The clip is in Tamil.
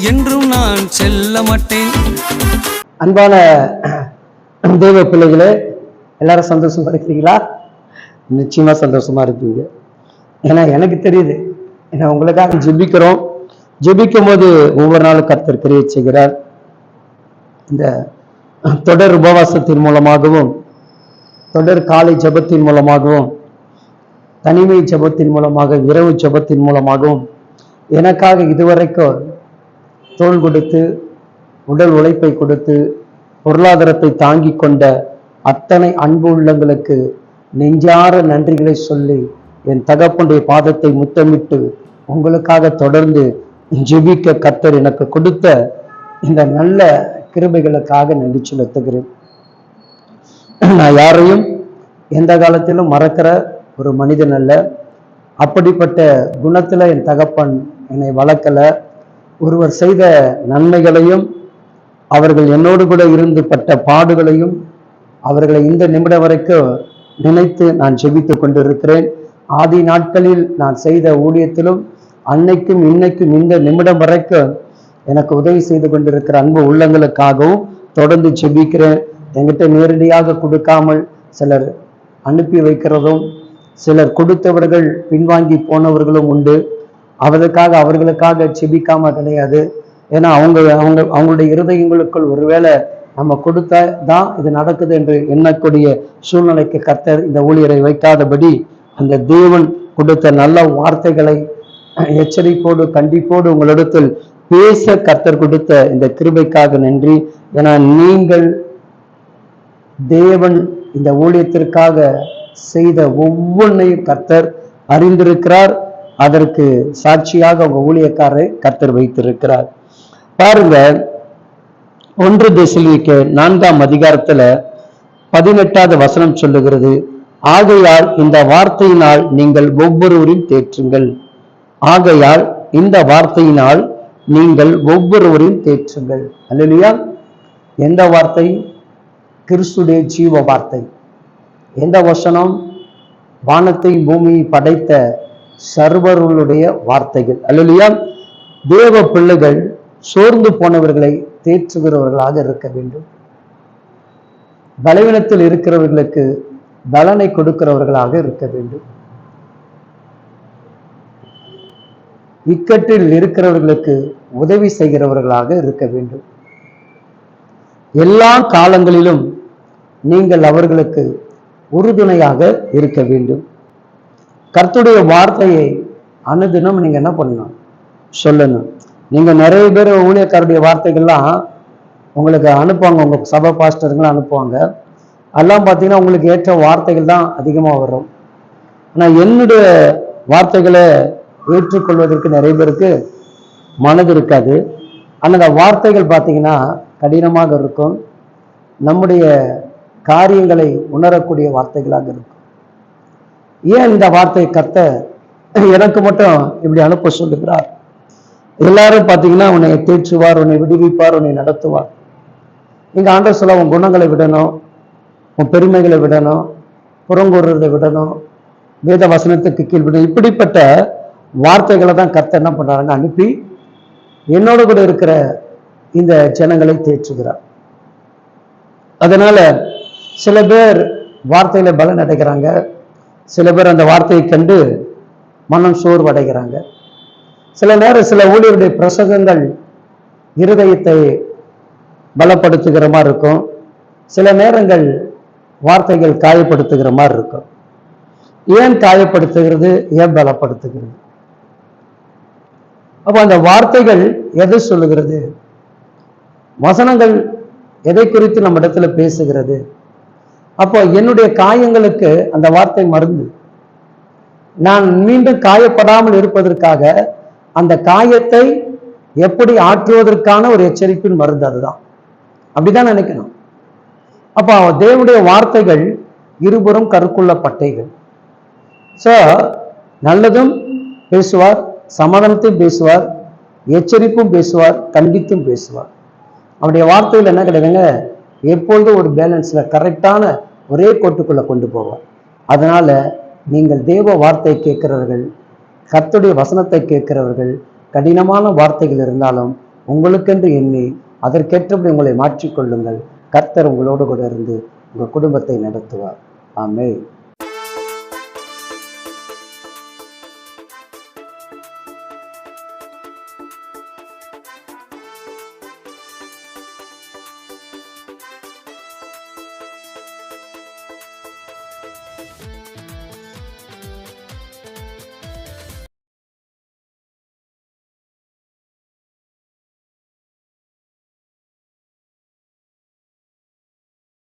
என்றும் நான் செல்ல மாட்டேன். அன்பான தெய்வ பிள்ளைகளே, எல்லாரும் சந்தோஷமா இருக்கிறீங்களா? நிச்சயமா சந்தோஷமா இருப்பீங்க. ஏன்னா எனக்கு தெரியுது, ஏன்னா உங்களுக்காக ஜெபிக்கிறோம். ஜெபிக்கும் போது ஒவ்வொரு நாளும் கர்த்தர் கிரியை செய்கிறார். இந்த தொடர் உபவாசத்தின் மூலமாகவும், தொடர் காலை ஜெபத்தின் மூலமாகவும், தனிமை ஜெபத்தின் மூலமாக, இரவு ஜெபத்தின் மூலமாகவும் எனக்காக இதுவரைக்கும் தோள் கொடுத்து, உடல் உழைப்பை கொடுத்து, பொருளாதாரத்தை தாங்கி கொண்ட அத்தனை அன்பு உள்ளங்களுக்கு நெஞ்சார நன்றிகளை சொல்லி என் தகப்பனுடைய பாதத்தை முத்தமிட்டு உங்களுக்காக தொடர்ந்து ஜெபிக்க கர்த்தர் எனக்கு கொடுத்த இந்த நல்ல கிருபைகளுக்காக நன்றி செலுத்துகிறேன். நான் யாரையும் எந்த காலத்திலும் மறக்கிற ஒரு மனிதன் அல்ல. அப்படிப்பட்ட குணத்துல என் தகப்பன் என்னை வளர்க்கல. ஒருவர் செய்த நன்மைகளையும், அவர்கள் என்னோடு கூட இருந்து பட்ட பாடுகளையும், அவர்களை இந்த நிமிடம் வரைக்கும் நினைத்து நான் ஜெபித்து கொண்டிருக்கிறேன். ஆதி நாட்களில் நான் செய்த ஊழியத்திலும் அன்னைக்கும் இன்னைக்கும் இந்த நிமிடம் வரைக்கும் எனக்கு உதவி செய்து கொண்டிருக்கிற அன்பு உள்ளங்களுக்காகவும் தொடர்ந்து ஜெபிக்கிறேன். என்கிட்ட நேரடியாக கொடுக்காமல் சிலர் அனுப்பி வைக்கிறதும், சிலர் கொடுத்தவர்கள் பின்வாங்கி போனவர்களும் உண்டு. அவர்களுக்காக ஜெபிக்காம கிடையாது. ஏன்னா அவங்களுடைய இருதயங்களுக்குள் ஒருவேளை நம்ம கொடுத்தா தான் இது நடக்குது என்று எண்ணக்கூடிய சூழ்நிலைக்கு கர்த்தர் இந்த ஊழியரை வைக்காதபடி அந்த தேவன் கொடுத்த நல்ல வார்த்தைகளை எச்சரிப்போடு கண்டிப்போடு உங்களிடத்தில் பேச கர்த்தர் கொடுத்த இந்த கிருபைக்காக நன்றி. ஏன்னா நீங்கள் தேவன் இந்த ஊழியத்திற்காக செய்த ஒவ்வொன்றையும் கர்த்தர் அறிந்திருக்கிறார். அதற்கு சாட்சியாக உங்க ஊழியக்காரரை கர்த்தர் வைத்திருக்கிறார். பாருங்க, 1 தெசலோனிக்கே 4ஆம் அதிகாரத்துல 18வது வசனம் சொல்லுகிறது, ஆகையால் இந்த வார்த்தையினால் நீங்கள் ஒவ்வொருவரையும் தேற்றுங்கள். ஆகையால் இந்த வார்த்தையினால் நீங்கள் ஒவ்வொருவரையும் தேற்றுங்கள். அல்லேலூயா. எந்த வார்த்தை? கிறிஸ்துடைய ஜீவ வார்த்தை. எந்த வசனம்? வானத்தை பூமியை படைத்த சர்வருடைய வார்த்தைகள். அல்லேலூயா. தேவ பிள்ளைகள் சோர்ந்து போனவர்களை தேற்றுகிறவர்களாக இருக்க வேண்டும். பலவீனத்தில் இருக்கிறவர்களுக்கு பலனை கொடுக்கிறவர்களாக இருக்க வேண்டும். இக்கட்டில் இருக்கிறவர்களுக்கு உதவி செய்கிறவர்களாக இருக்க வேண்டும். எல்லா காலங்களிலும் நீங்கள் அவர்களுக்கு உறுதுணையாக இருக்க வேண்டும். கர்த்தருடைய வார்த்தையை அனுதினம் நீங்க என்ன பண்ணணும்? சொல்லணும். நீங்க நிறைய பேர் ஊழியக்காரருடைய வார்த்தைகள்லாம் உங்களுக்கு அனுப்புவாங்க, உங்க சபை பாஸ்டருங்களாம் அனுப்புவாங்க. அதெல்லாம் பார்த்தீங்கன்னா உங்களுக்கு ஏற்ற வார்த்தைகள் தான் அதிகமாக வரும். ஆனால் என்னுடைய வார்த்தைகளை ஏற்றுக்கொள்வதற்கு நிறைய பேருக்கு மனது இருக்காது. ஆனால் அந்த வார்த்தைகள் பார்த்தீங்கன்னா கடினமாக இருக்கும். நம்முடைய காரியங்களை உணரக்கூடிய வார்த்தைகளாக இருக்கும். ஏன் இந்த வார்த்தை கர்த்தர் எனக்கு மட்டும் இப்படி அனுப்ப சொல்லுகிறார்? எல்லாரும் பார்த்தீங்கன்னா உன்னை தேற்றுவார், உன்னை விடுவிப்பார், உன்னை நடத்துவார். நீங்க ஆண்டவர் சொல்ல, உன் குணங்களை விடணும், உன் பெருமைகளை விடணும், புறங்கூறுறதை விடணும், வேத வசனத்துக்கு கீழ்விடணும். இப்படிப்பட்ட வார்த்தைகளை தான் கர்த்தர் என்ன பண்றாங்க? அனுப்பி என்னோட கூட இருக்கிற இந்த ஜனங்களை தேற்றுகிறார். அதனால சில பேர் வார்த்தையில பலன் அடைகிறாங்க, சில பேர் அந்த வார்த்தையை கண்டு மனம் சோர்வடைகிறாங்க. சில நேரம் சில ஊழியருடைய பிரசங்கங்கள் இருதயத்தை பலப்படுத்துகிற மாதிரி இருக்கும். சில நேரங்கள் வார்த்தைகள் காயப்படுத்துகிற மாதிரி இருக்கும். ஏன் காயப்படுத்துகிறது? ஏன் பலப்படுத்துகிறது? அப்ப அந்த வார்த்தைகள் எதை சொல்லுகிறது? வசனங்கள் எதை குறித்து நம்ம இடத்துல பேசுகிறது? அப்போ என்னுடைய காயங்களுக்கு அந்த வார்த்தை மருந்து. நான் மீண்டும் காயப்படாமல் இருப்பதற்காக அந்த காயத்தை எப்படி ஆற்றுவதற்கான ஒரு எச்சரிப்பின் மருந்து. அதுதான், அப்படிதான் நினைக்கணும். அப்போ தேவனுடைய வார்த்தைகள் இருபுறம் கருக்குள்ள பட்டைகள். ஸோ நல்லதும் பேசுவார், சமாதானத்தையும் பேசுவார், எச்சரிப்பும் பேசுவார், கண்டித்தும் பேசுவார். அவருடைய வார்த்தைகள் என்ன கிடையாதுங்க, எப்பொழுதும் ஒரு பேலன்ஸ்ல கரெக்டான ஒரே கோட்டுக்குள்ள கொண்டு போவார். அதனால நீங்கள் தேவ வார்த்தை கேட்கிறவர்கள், கர்த்தருடைய வசனத்தை கேட்கிறவர்கள், கடினமான வார்த்தைகள் இருந்தாலும் உங்களுக்கென்று எண்ணி அதற்கேற்றபடி உங்களை மாற்றிக்கொள்ளுங்கள். கர்த்தர் உங்களோடு கூட இருந்து உங்கள் குடும்பத்தை நடத்துவார். ஆமென்.